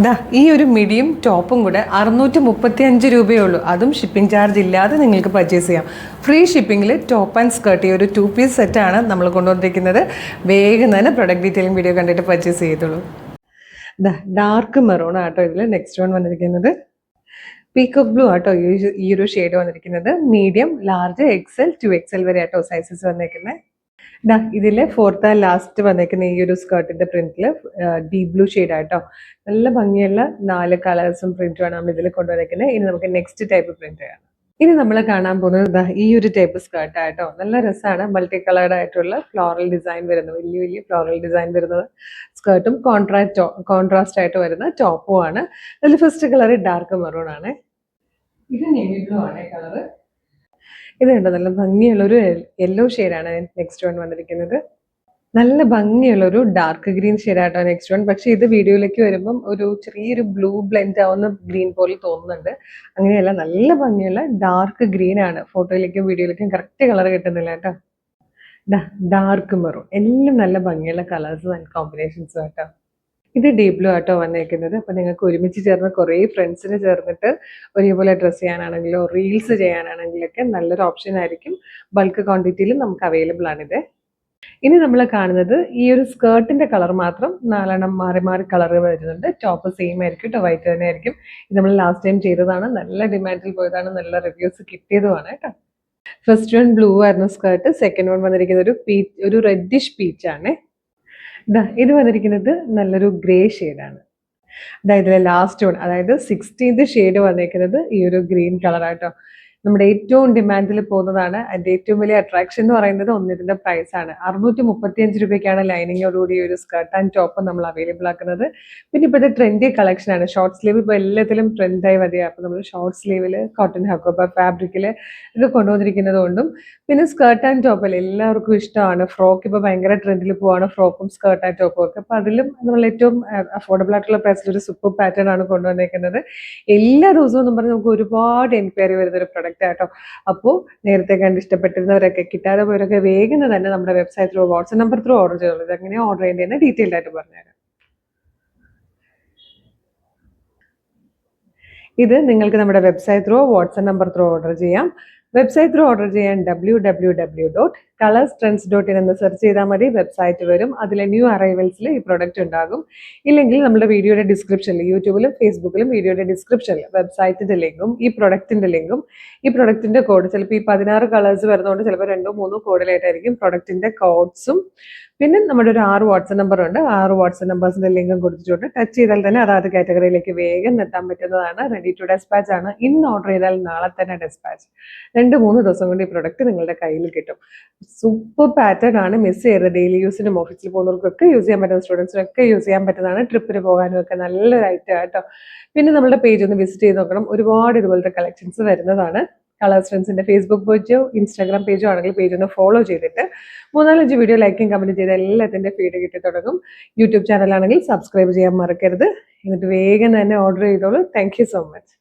ദാ ഈ ഒരു മിഡിയും ടോപ്പും കൂടെ 635 രൂപയേ ഉള്ളൂ. അതും ഷിപ്പിംഗ് ചാർജ് ഇല്ലാതെ നിങ്ങൾക്ക് പർച്ചേസ് ചെയ്യാം. ഫ്രീ ഷിപ്പിങ്ങിൽ ടോപ്പ് ആൻഡ് സ്കേർട്ട് ഈ ഒരു 2 പീസ് സെറ്റാണ് നമ്മൾ കൊണ്ടുവന്നിരിക്കുന്നത്. വേഗം തന്നെ പ്രൊഡക്റ്റ് ഡീറ്റെയിലിംഗ് വീഡിയോ കണ്ടിട്ട് പർച്ചേസ് ചെയ്തോളൂ. ദാ ഡാർക്ക് മെറൂൺ ആട്ടോ ഇതിൽ നെക്സ്റ്റ് വൺ വന്നിരിക്കുന്നത്. പീക്കോക്ക് ബ്ലൂ ആട്ടോ ഈ ഒരു ഷെയ്ഡ് വന്നിരിക്കുന്നത്. മീഡിയം, ലാർജ്, XL, 2XL വരെ ആട്ടോ സൈസസ് വന്നിരിക്കുന്നത്. ഇതിലെ ഫോർത്ത് ആൻഡ് ലാസ്റ്റ് വന്നേക്കുന്ന ഈ ഒരു സ്കേർട്ടിന്റെ പ്രിന്റിൽ ഡീപ് ബ്ലൂ ഷെയ്ഡ് ആട്ടോ. നല്ല ഭംഗിയുള്ള 4 കളേഴ്സും പ്രിന്റുമാണ് നമ്മൾ ഇതിൽ കൊണ്ടുവന്നിരിക്കുന്നത്. ഇനി നമുക്ക് നെക്സ്റ്റ് ടൈപ്പ് പ്രിന്റ് ചെയ്യാം. ഇനി നമ്മൾ കാണാൻ പോകുന്നത് ഈ ഒരു ടൈപ്പ് സ്കേർട്ട് ആട്ടോ. നല്ല രസമാണ്. മൾട്ടി കളേർഡ് ആയിട്ടുള്ള ഫ്ലോറൽ ഡിസൈൻ വരുന്നത്, വലിയ ഫ്ലോറൽ ഡിസൈൻ വരുന്നത് സ്കേർട്ടും കോൺട്രാസ്റ്റ് ആയിട്ട് വരുന്ന ടോപ്പും ആണ്. അതിൽ ഫസ്റ്റ് കളർ ഡാർക്ക് മെറൂൺ ആണ്. ഇത് നേവി ബ്ലൂ ആണ് കളറ്. ഇത് കണ്ടോ, നല്ല ഭംഗിയുള്ളൊരു യെല്ലോ ഷെയ്ഡാണ് നെക്സ്റ്റ് വൺ വന്നിരിക്കുന്നത്. നല്ല ഭംഗിയുള്ളൊരു ഡാർക്ക് ഗ്രീൻ ഷെയ്ഡായിട്ടോ നെക്സ്റ്റ് വൺ. പക്ഷെ ഇത് വീഡിയോയിലേക്ക് വരുമ്പം ഒരു ചെറിയൊരു ബ്ലൂ ബ്ലെൻഡ് ആവുന്ന ഗ്രീൻ പോലെ തോന്നുന്നുണ്ട്. അങ്ങനെയല്ല, നല്ല ഭംഗിയുള്ള ഡാർക്ക് ഗ്രീൻ ആണ്. ഫോട്ടോയിലേക്കും വീഡിയോയിലേക്കും കറക്റ്റ് കളർ കിട്ടുന്നില്ല കേട്ടോ. ഡാർക്ക് മെറൂൺ, എല്ലാം നല്ല ഭംഗിയുള്ള കളേഴ്സും ആൻഡ് കോമ്പിനേഷൻസും ആട്ടോ. ഇത് ഡീപ് ബ്ലൂ ആട്ടോ വന്നേക്കുന്നത്. അപ്പം നിങ്ങൾക്ക് ഒരുമിച്ച് ചേർന്ന് കുറേ ഫ്രണ്ട്സിന് ചേർന്നിട്ട് ഒരേപോലെ ഡ്രസ്സ് ചെയ്യാനാണെങ്കിലോ റീൽസ് ചെയ്യാനാണെങ്കിലൊക്കെ നല്ലൊരു ഓപ്ഷൻ ആയിരിക്കും. ബൾക്ക് ക്വാണ്ടിറ്റിയിലും നമുക്ക് അവൈലബിൾ ആണിത്. ഇനി നമ്മൾ കാണുന്നത് ഈ ഒരു സ്കേർട്ടിന്റെ കളർ മാത്രം 4 മാറി മാറി കളർ വരുന്നുണ്ട്. ടോപ്പ് സെയിം ആയിരിക്കും കേട്ടോ, വൈറ്റ് തന്നെ ആയിരിക്കും. ഇത് നമ്മൾ ലാസ്റ്റ് ടൈം ചെയ്തതാണ്, നല്ല ഡിമാൻഡിൽ പോയതാണ്, നല്ല റിവ്യൂസ് കിട്ടിയതുമാണ് കേട്ടോ. ഫസ്റ്റ് വൺ ബ്ലൂ ആയിരുന്നു സ്കേർട്ട്. സെക്കൻഡ് വൺ വന്നിരിക്കുന്നത് ഒരു റെഡിഷ് പീച്ചാണ്. ഇത് വന്നിരിക്കുന്നത് നല്ലൊരു ഗ്രേ ഷെയ്ഡാണ്. അതായത് ലാസ്റ്റ് വൺ, അതായത് 16th ഷെയ്ഡ് വന്നിരിക്കുന്നത് ഈ ഒരു ഗ്രീൻ കളറായിട്ടോ. നമ്മുടെ ഏറ്റവും ഡിമാൻഡിൽ പോകുന്നതാണ്. അതിൻ്റെ ഏറ്റവും വലിയ അട്രാക്ഷൻ എന്ന് പറയുന്നത് ഒന്നിന്റെ പ്രൈസ് ആണ്. 635 രൂപയ്ക്കാണ് ലൈനിങ്ങോടുകൂടി ഒരു സ്കേർട്ട് ആൻഡ് ടോപ്പ് നമ്മൾ അവൈലബിൾ ആക്കുന്നത്. പിന്നെ ഇപ്പോഴത്തെ ട്രെൻഡി കളക്ഷൻ ആണ്. ഷോർട്ട് സ്ലീവ് ഇപ്പോൾ എല്ലാത്തിലും ട്രെൻഡായി വരിക. അപ്പോൾ നമ്മൾ ഷോർട്ട് സ്ലീവിൽ കോട്ടൺ ഹക്കോബ ഫാബ്രിക്കിൽ ഇത് കൊണ്ടുവന്നിരിക്കുന്നത് കൊണ്ടും പിന്നെ സ്കേർട്ട് ആൻഡ് ടോപ്പിൽ എല്ലാവർക്കും ഇഷ്ടമാണ്. ഫ്രോക്ക് ഇപ്പോൾ ഭയങ്കര ട്രെൻഡിൽ പോവാണ്, ഫ്രോക്കും സ്കേർട്ട് ആൻഡ് ടോപ്പും ഒക്കെ. അപ്പോൾ അതിലും നമ്മൾ ഏറ്റവും അഫോർഡബിൾ ആയിട്ടുള്ള പ്രൈസിൽ ഒരു സൂപ്പർ പാറ്റേൺ ആണ് കൊണ്ടുവന്നിരിക്കുന്നത്. എല്ലാ ദിവസവും എന്ന് പറഞ്ഞാൽ നമുക്ക് ഒരുപാട് എൻക്വയറി വരുന്നൊരു പ്രൊഡക്റ്റ് ആട്ടോ. അപ്പോൾ നേരത്തെ കണ്ട് ഇഷ്ടപ്പെട്ടിരുന്നവരൊക്കെ, കിട്ടാതെ പോയവരൊക്കെ വേഗം തന്നെ നമ്മുടെ website through, WhatsApp number through order ചെയ്തോളൂ. ഇതെങ്ങനെയാണ് ഓർഡർ ചെയ്യേണ്ടതെന്ന് ഡീറ്റെയിൽഡ് ആയിട്ട് പറഞ്ഞുതരാം. ഇത് നിങ്ങൾക്ക് നമ്മുടെ website through, WhatsApp number through order ചെയ്യാം. വെബ്സൈറ്റ് ത്രൂ ഓർഡർ ചെയ്യാൻ www.colorstrends.in എന്ന് സെർച്ച് ചെയ്താൽ മതി. വെബ്സൈറ്റ് വരും. അതിലെ ന്യൂ അറൈവൽസിൽ ഈ പ്രൊഡക്റ്റ് ഉണ്ടാകും. ഇല്ലെങ്കിൽ നമ്മുടെ വീഡിയോയുടെ ഡിസ്ക്രിപ്ഷനിൽ, യൂട്യൂബിലും ഫേസ്ബുക്കിലും വീഡിയോയുടെ ഡിസ്ക്രിപ്ഷനിൽ വെബ്സൈറ്റിന്റെ ലിങ്കും ഈ പ്രൊഡക്റ്റിന്റെ ലിങ്കും ഈ പ്രൊഡക്റ്റിന്റെ കോഡ്, ചിലപ്പോൾ ഈ 16 കളേഴ്സ് വരുന്നതുകൊണ്ട് ചിലപ്പോൾ 2-3 കോഡിലായിട്ടായിരിക്കും പ്രൊഡക്റ്റിന്റെ കോഡ്സും. പിന്നെ നമ്മുടെ ഒരു 6 വാട്സ്ആപ്പ് നമ്പർ ഉണ്ട്. 6 വാട്സ്ആപ്പ് നമ്പേഴ്സിന്റെ ലിങ്കും കൊടുത്തിട്ടുണ്ട്. ടച്ച് ചെയ്താൽ തന്നെ അതാത് കാറ്റഗറിയിലേക്ക് വേഗം എത്താൻ പറ്റുന്നതാണ്. റെഡി ടു ഡെസ്പാച്ച് ആണ്. ഇന്ന് ഓർഡർ ചെയ്താൽ നാളെ തന്നെ ഡെസ്പാച്ച്. 2-3 ദിവസം കൊണ്ട് ഈ പ്രൊഡക്റ്റ് നിങ്ങളുടെ കയ്യിൽ കിട്ടും. സൂപ്പർ പാറ്റേൺ ആണ്. മിസ് ചെയ്ത് ഡെയിലി യൂസിനും ഓഫീസിൽ പോകുന്നവർക്കൊക്കെ യൂസ് ചെയ്യാൻ പറ്റുന്ന, സ്റ്റുഡൻസിനൊക്കെ യൂസ് ചെയ്യാൻ പറ്റുന്നതാണ്. ട്രിപ്പിന് പോകാനും ഒക്കെ നല്ലൊരു ഐറ്റം ആട്ടോ. പിന്നെ നമ്മുടെ പേജ് ഒന്ന് വിസിറ്റ് ചെയ്ത് നോക്കണം. ഒരുപാട് ഇതുപോലത്തെ കളക്ഷൻസ് വരുന്നതാണ്. കളേഴ്സ് ഫ്രണ്ട്സിന്റെ ഫേസ്ബുക്ക് പേജോ ഇൻസ്റ്റാഗ്രാം പേജോ ആണെങ്കിൽ പേജ് ഒന്ന് ഫോളോ ചെയ്തിട്ട് 3-4 വീഡിയോ ലൈക്കും കമന്റ് ചെയ്ത് എല്ലാത്തിന്റെ ഫീഡ് കിട്ടി തുടങ്ങും. യൂട്യൂബ് ചാനലാണെങ്കിൽ സബ്സ്ക്രൈബ് ചെയ്യാൻ മറക്കരുത്. എന്നിട്ട് വേഗം തന്നെ ഓർഡർ ചെയ്തോളൂ. Thank you so much.